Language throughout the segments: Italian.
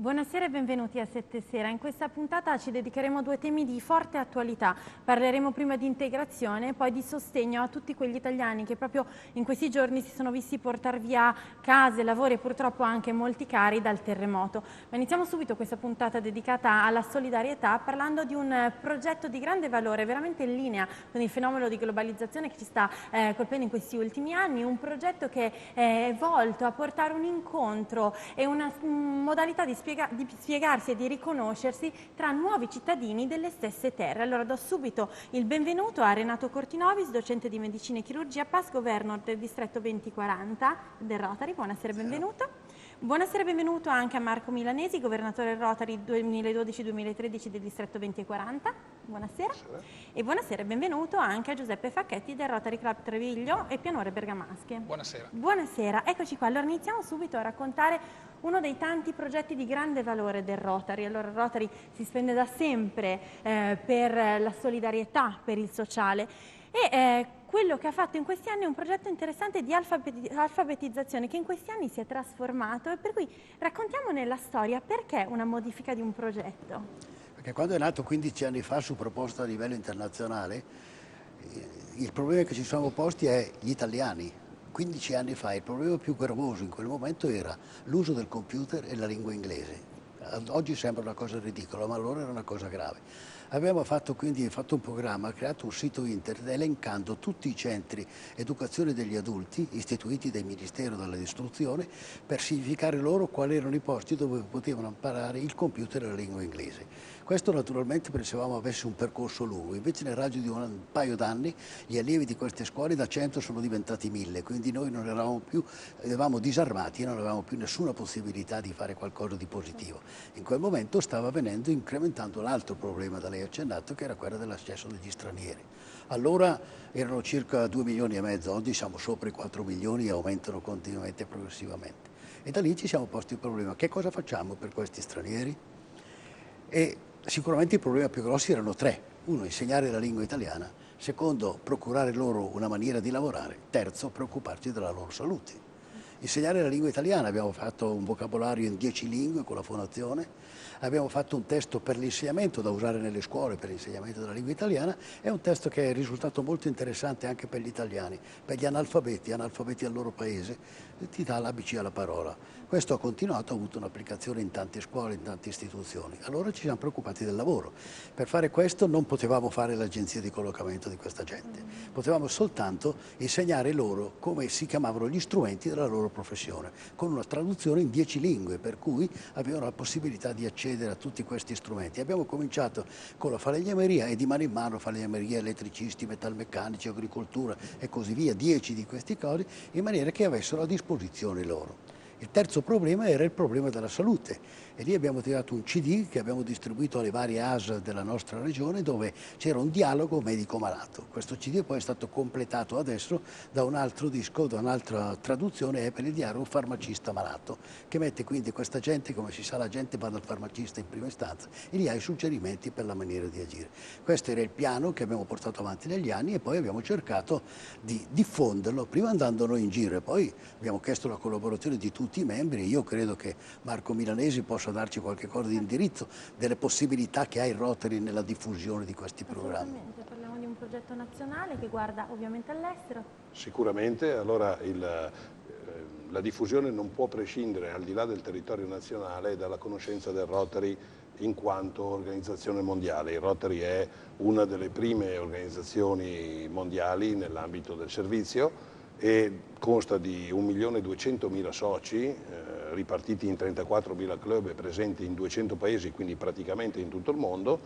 Buonasera e benvenuti a Sette Sera. In questa puntata ci dedicheremo a due temi di forte attualità. Parleremo prima di integrazione e poi di sostegno a tutti quegli italiani che proprio in questi giorni si sono visti portare via case, lavori e purtroppo anche molti cari dal terremoto. Ma iniziamo subito questa puntata dedicata alla solidarietà parlando di un progetto di grande valore, veramente in linea con il fenomeno di globalizzazione che ci sta colpendo in questi ultimi anni, un progetto che è volto a portare un incontro e una modalità di spiegarsi e di riconoscersi tra nuovi cittadini delle stesse terre. Allora do subito il benvenuto a Renato Cortinovis, docente di medicina e chirurgia, past governor del distretto 2040 del Rotary. Buonasera e benvenuto. Buonasera e benvenuto anche a Marco Milanesi, governatore Rotary 2012-2013 del distretto 2040. Buonasera. E buonasera e benvenuto anche a Giuseppe Facchetti del Rotary Club Treviglio e Pianore Bergamasche. Buonasera. Buonasera, eccoci qua. Allora iniziamo subito a raccontare uno dei tanti progetti di grande valore del Rotary. Allora il Rotary si spende da sempre per la solidarietà, per il sociale e quello che ha fatto in questi anni è un progetto interessante di alfabetizzazione che in questi anni si è trasformato e per cui raccontiamone la storia. Perché una modifica di un progetto? Perché quando è nato 15 anni fa su proposta a livello internazionale, il problema che ci siamo posti è gli italiani. 15 anni fa il problema più gravoso in quel momento era l'uso del computer e la lingua inglese. Oggi sembra una cosa ridicola, ma allora era una cosa grave. Abbiamo fatto quindi un programma, creato un sito internet elencando tutti i centri educazione degli adulti istituiti dal Ministero dell'Istruzione per significare loro quali erano i posti dove potevano imparare il computer e la lingua inglese. Questo naturalmente pensavamo avesse un percorso lungo, invece nel raggio di un paio d'anni gli allievi di queste scuole da 100 sono diventati 1000, quindi noi non eravamo più, eravamo disarmati e non avevamo più nessuna possibilità di fare qualcosa di positivo. In quel momento stava venendo incrementando l'altro problema da lei accennato, che era quello dell'accesso degli stranieri. Allora erano circa 2 milioni e mezzo, oggi siamo sopra i 4 milioni e aumentano continuamente e progressivamente. E da lì ci siamo posti il problema: che cosa facciamo per questi stranieri? E sicuramente i problemi più grossi erano tre. Uno, insegnare la lingua italiana. Secondo, procurare loro una maniera di lavorare. Terzo, preoccuparci della loro salute. Insegnare la lingua italiana, abbiamo fatto un vocabolario in 10 lingue con la fonazione, abbiamo fatto un testo per l'insegnamento da usare nelle scuole per l'insegnamento della lingua italiana, è un testo che è risultato molto interessante anche per gli italiani, per gli analfabeti al loro paese, ti dà l'ABC alla parola. Questo ha continuato, ha avuto un'applicazione in tante scuole, in tante istituzioni. Allora ci siamo preoccupati del lavoro. Per fare questo non potevamo fare l'agenzia di collocamento di questa gente, potevamo soltanto insegnare loro come si chiamavano gli strumenti della loro professione, con una traduzione in 10 lingue, per cui avevano la possibilità di accedere a tutti questi strumenti. Abbiamo cominciato con la falegnameria e di mano in mano falegnameria, elettricisti, metalmeccanici, agricoltura e così via, 10 di questi cose, in maniera che avessero a disposizione loro. Il terzo problema era il problema della salute e lì abbiamo tirato un CD che abbiamo distribuito alle varie ASL della nostra regione, dove c'era un dialogo medico-malato. Questo CD poi è stato completato adesso da un altro disco, da un'altra traduzione, è per il dialogo farmacista-malato, che mette quindi questa gente, come si sa la gente va dal farmacista in prima istanza e gli ha i suggerimenti per la maniera di agire. Questo era il piano che abbiamo portato avanti negli anni e poi abbiamo cercato di diffonderlo, prima andando noi in giro e poi abbiamo chiesto la collaborazione di tutti i membri e io credo che Marco Milanesi possa darci qualche cosa di indirizzo delle possibilità che ha il Rotary nella diffusione di questi programmi. Parliamo di un progetto nazionale che guarda ovviamente all'estero. Sicuramente, allora la diffusione non può prescindere, al di là del territorio nazionale, dalla conoscenza del Rotary in quanto organizzazione mondiale. Il Rotary è una delle prime organizzazioni mondiali nell'ambito del servizio e consta di 1.200.000 soci ripartiti in 34.000 club e presenti in 200 paesi, quindi praticamente in tutto il mondo.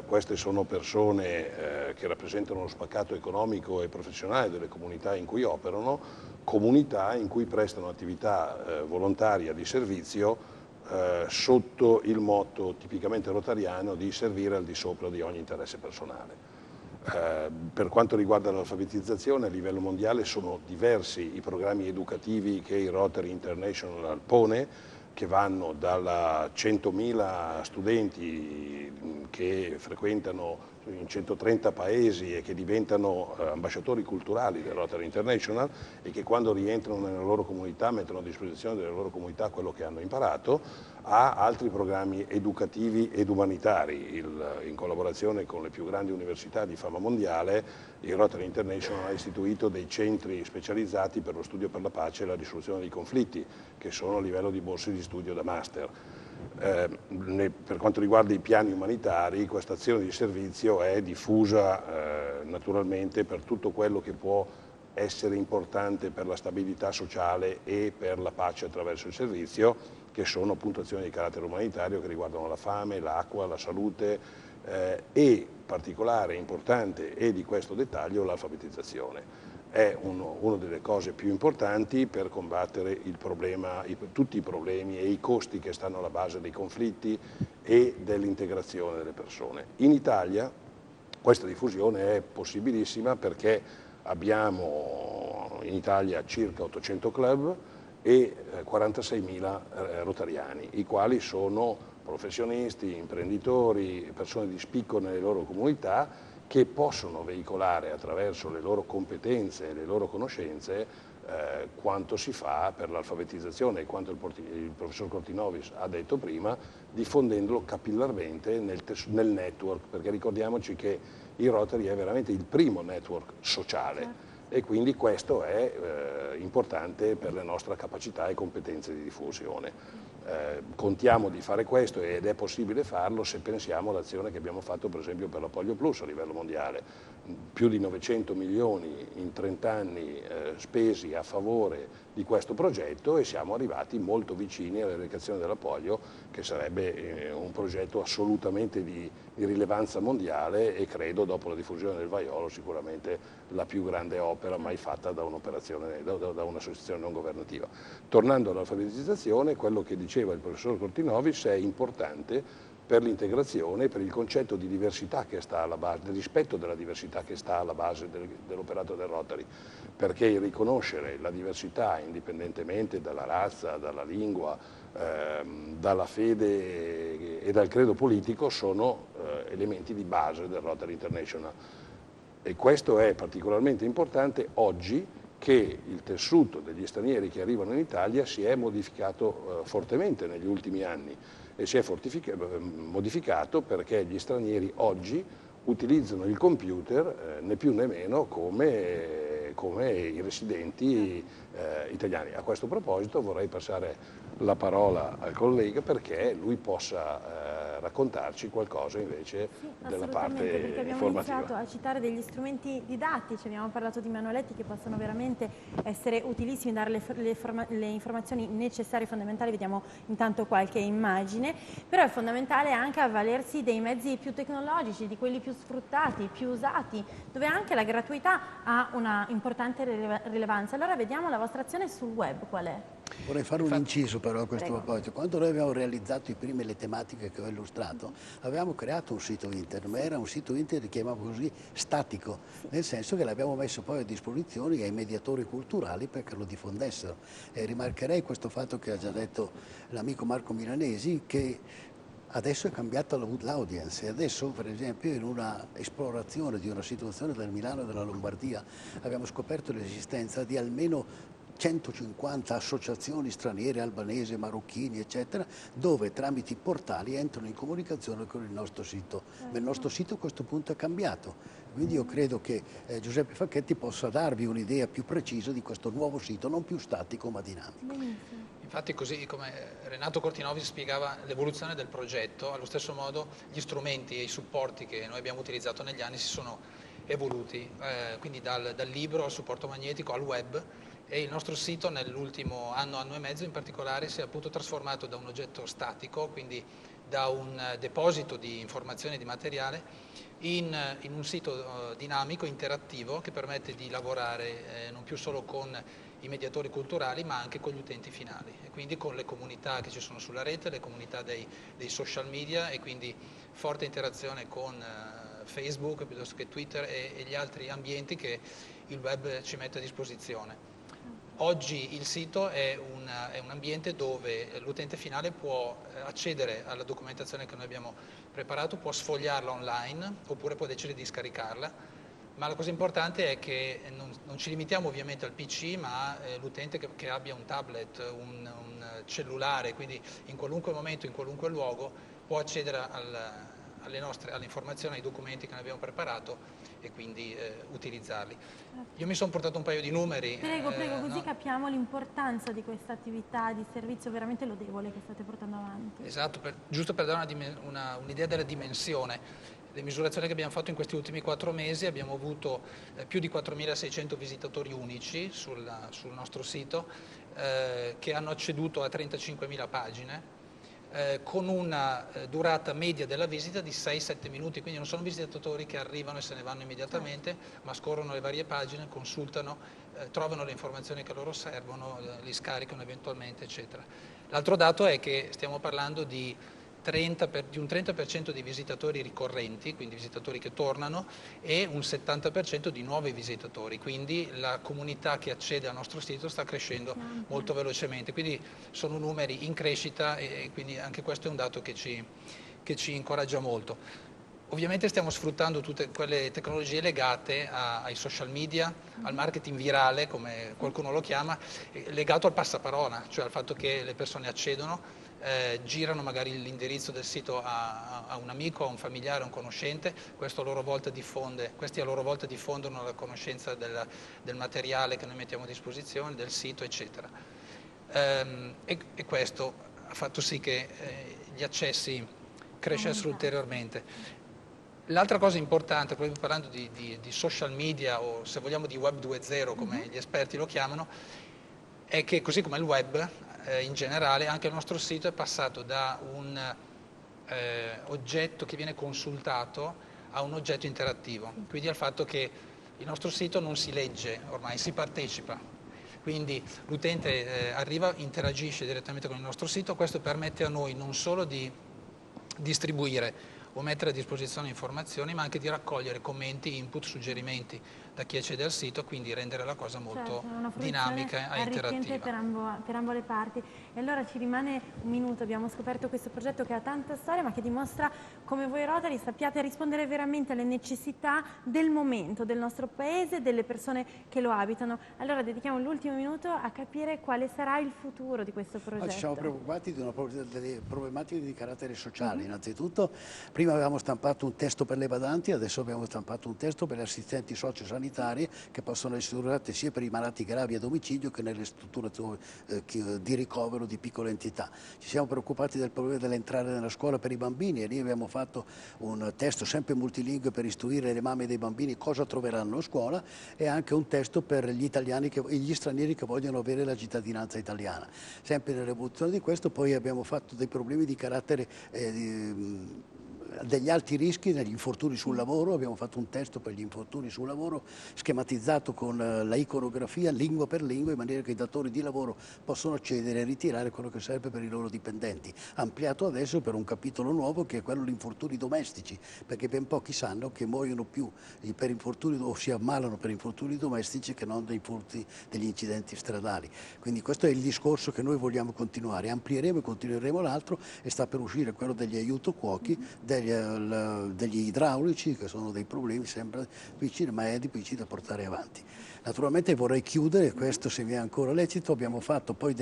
Queste sono persone che rappresentano lo spaccato economico e professionale delle comunità in cui operano, comunità in cui prestano attività volontaria di servizio sotto il motto tipicamente rotariano di servire al di sopra di ogni interesse personale. Per quanto riguarda l'alfabetizzazione a livello mondiale sono diversi i programmi educativi che il Rotary International pone, che vanno dalla 100.000 studenti che frequentano in 130 paesi e che diventano ambasciatori culturali del Rotary International e che quando rientrano nella loro comunità mettono a disposizione delle loro comunità quello che hanno imparato, a altri programmi educativi ed umanitari. In collaborazione con le più grandi università di fama mondiale, il Rotary International ha istituito dei centri specializzati per lo studio per la pace e la risoluzione dei conflitti, che sono a livello di borse di studio da master. Per quanto riguarda i piani umanitari, questa azione di servizio è diffusa naturalmente per tutto quello che può essere importante per la stabilità sociale e per la pace attraverso il servizio, che sono appunto azioni di carattere umanitario che riguardano la fame, l'acqua, la salute e particolare, importante e di questo dettaglio l'alfabetizzazione. È una delle cose più importanti per combattere il problema, tutti i problemi e i costi che stanno alla base dei conflitti e dell'integrazione delle persone. In Italia questa diffusione è possibilissima perché abbiamo in Italia circa 800 club e 46.000 rotariani, i quali sono professionisti, imprenditori, persone di spicco nelle loro comunità, che possono veicolare attraverso le loro competenze e le loro conoscenze quanto si fa per l'alfabetizzazione e quanto il professor Cortinovis ha detto prima, diffondendolo capillarmente nel network, perché ricordiamoci che il Rotary è veramente il primo network sociale e quindi questo è importante per la nostra capacità e competenze di diffusione. Contiamo di fare questo ed è possibile farlo se pensiamo all'azione che abbiamo fatto per esempio per la Polio Plus a livello mondiale. Più di 900 milioni in 30 anni spesi a favore di questo progetto e siamo arrivati molto vicini all'eradicazione della polio, che sarebbe un progetto assolutamente di rilevanza mondiale e credo dopo la diffusione del vaiolo sicuramente la più grande opera mai fatta da un'operazione, da un'associazione non governativa. Tornando all'alfabetizzazione, quello che diceva il professor Cortinovis è importante per l'integrazione, per il concetto di diversità che sta alla base, del rispetto della diversità che sta alla base dell'operato del Rotary, perché il riconoscere la diversità indipendentemente dalla razza, dalla lingua, dalla fede e dal credo politico sono elementi di base del Rotary International. E questo è particolarmente importante oggi che il tessuto degli stranieri che arrivano in Italia si è modificato fortemente negli ultimi anni e si è modificato perché gli stranieri oggi utilizzano il computer né più né meno come i residenti italiani. A questo proposito vorrei passare la parola al collega perché lui possa raccontarci qualcosa invece della parte perché abbiamo informativa. iniziato a citare degli strumenti didattici, abbiamo parlato di manualetti che possono veramente essere utilissimi, dare le informazioni necessarie e fondamentali, vediamo intanto qualche immagine, però è fondamentale anche avvalersi dei mezzi più tecnologici, di quelli più sfruttati, più usati, dove anche la gratuità ha una importante rilevanza. Allora vediamo la vostra azione sul web, qual è? Vorrei fare un inciso però a questo Prego. proposito. Quando noi abbiamo realizzato le tematiche che ho illustrato, avevamo creato un sito internet, ma era un sito internet, chiamiamolo così, statico, nel senso che l'abbiamo messo poi a disposizione ai mediatori culturali perché lo diffondessero. E rimarcherei questo fatto che ha già detto l'amico Marco Milanesi, che adesso è cambiata l'audience e adesso per esempio in una esplorazione di una situazione del Milano e della Lombardia abbiamo scoperto l'esistenza di almeno 150 associazioni straniere, albanesi, marocchini, eccetera, dove tramite i portali entrano in comunicazione con il nostro sito. Ma il nostro sito a questo punto è cambiato. Quindi io credo che Giuseppe Facchetti possa darvi un'idea più precisa di questo nuovo sito, non più statico ma dinamico. Infatti, così come Renato Cortinovis spiegava l'evoluzione del progetto, allo stesso modo gli strumenti e i supporti che noi abbiamo utilizzato negli anni si sono evoluti, quindi dal libro al supporto magnetico al web, e il nostro sito nell'ultimo anno e mezzo in particolare si è appunto trasformato da un oggetto statico, quindi da un deposito di informazioni e di materiale, in un sito dinamico, interattivo, che permette di lavorare non più solo con i mediatori culturali ma anche con gli utenti finali e quindi con le comunità che ci sono sulla rete, le comunità dei social media e quindi forte interazione con Facebook piuttosto che Twitter e gli altri ambienti che il web ci mette a disposizione. Oggi il sito è un ambiente dove l'utente finale può accedere alla documentazione che noi abbiamo preparato, può sfogliarla online oppure può decidere di scaricarla, ma la cosa importante è che non ci limitiamo ovviamente al PC, ma l'utente che abbia un tablet, un cellulare, quindi in qualunque momento, in qualunque luogo può accedere alle informazioni, ai documenti che noi abbiamo preparato e quindi utilizzarli. Io mi sono portato un paio di numeri. Prego, così no? capiamo l'importanza di questa attività di servizio veramente lodevole che state portando avanti. Esatto, giusto per dare un'idea della dimensione. Le misurazioni che abbiamo fatto in questi ultimi 4 mesi abbiamo avuto più di 4.600 visitatori unici sul nostro sito che hanno acceduto a 35.000 pagine. Con una durata media della visita di 6-7 minuti, quindi non sono visitatori che arrivano e se ne vanno immediatamente, ma scorrono le varie pagine, consultano, trovano le informazioni che loro servono, li scaricano eventualmente, eccetera. L'altro dato è che stiamo parlando di un 30% di visitatori ricorrenti, quindi visitatori che tornano, e un 70% di nuovi visitatori, quindi la comunità che accede al nostro sito sta crescendo molto velocemente, quindi sono numeri in crescita e quindi anche questo è un dato che ci incoraggia molto. Ovviamente stiamo sfruttando tutte quelle tecnologie legate ai social media, al marketing virale, come qualcuno lo chiama, legato al passaparola, cioè al fatto che le persone accedono, girano magari l'indirizzo del sito a un amico, a un familiare, a un conoscente, questi a loro volta diffondono la conoscenza del materiale che noi mettiamo a disposizione, del sito, eccetera. E questo ha fatto sì che gli accessi crescessero ulteriormente. L'altra cosa importante, proprio parlando di social media o se vogliamo di web 2.0 come gli esperti lo chiamano, è che così come il web in generale, anche il nostro sito è passato da un oggetto che viene consultato a un oggetto interattivo, quindi al fatto che il nostro sito non si legge, ormai si partecipa. Quindi l'utente arriva, interagisce direttamente con il nostro sito, questo permette a noi non solo di distribuire o mettere a disposizione informazioni, ma anche di raccogliere commenti, input, suggerimenti da chi accede al sito, quindi rendere la cosa molto dinamica e interattiva. Per ambo le parti. E allora ci rimane un minuto, abbiamo scoperto questo progetto che ha tanta storia, ma che dimostra come voi Rotary sappiate rispondere veramente alle necessità del momento, del nostro paese, delle persone che lo abitano. Allora dedichiamo l'ultimo minuto a capire quale sarà il futuro di questo progetto. Ci siamo preoccupati delle problematiche di carattere sociale. Innanzitutto, prima avevamo stampato un testo per le badanti, adesso abbiamo stampato un testo per le assistenti sociosanitarie che possono essere usate sia per i malati gravi a domicilio che nelle strutture di ricovero di piccole entità. Ci siamo preoccupati del problema dell'entrare nella scuola per i bambini e lì abbiamo fatto un testo sempre multilingue per istruire le mamme dei bambini cosa troveranno a scuola e anche un testo per gli stranieri che vogliono avere la cittadinanza italiana. Sempre nell'evoluzione di questo poi abbiamo fatto dei problemi di carattere degli alti rischi negli infortuni sul lavoro, abbiamo fatto un testo per gli infortuni sul lavoro schematizzato con la iconografia lingua per lingua in maniera che i datori di lavoro possono accedere e ritirare quello che serve per i loro dipendenti, ampliato adesso per un capitolo nuovo che è quello degli infortuni domestici, perché ben pochi sanno che muoiono più per infortuni o si ammalano per infortuni domestici che non degli incidenti stradali. Quindi questo è il discorso che noi vogliamo continuare, amplieremo e continueremo l'altro e sta per uscire quello degli aiuto cuochi, degli idraulici, che sono dei problemi sempre vicini, ma è difficile da portare avanti. Naturalmente vorrei chiudere, questo se mi è ancora lecito, abbiamo fatto poi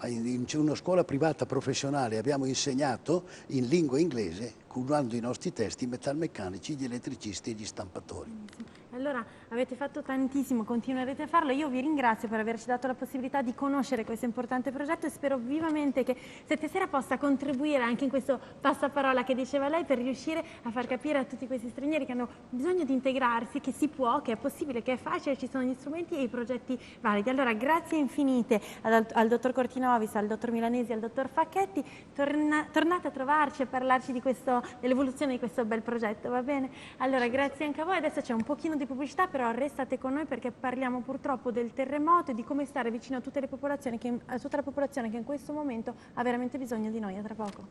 in una scuola privata professionale, abbiamo insegnato in lingua inglese, curando i nostri testi, i metalmeccanici, gli elettricisti e gli stampatori. Allora avete fatto tantissimo, continuerete a farlo. Io vi ringrazio per averci dato la possibilità di conoscere questo importante progetto e spero vivamente che Sette Sera possa contribuire anche in questo passaparola che diceva lei per riuscire a far capire a tutti questi stranieri che hanno bisogno di integrarsi, che si può, che è possibile, che è facile, ci sono gli strumenti e i progetti validi. Allora grazie infinite al dottor Cortinovis, al dottor Milanesi, al dottor Facchetti. Tornate a trovarci a parlarci dell'evoluzione di questo bel progetto, va bene? Allora grazie anche a voi, adesso c'è un pochino di pubblicità, però restate con noi perché parliamo purtroppo del terremoto e di come stare vicino a tutta la popolazione che in questo momento ha veramente bisogno di noi. A tra poco.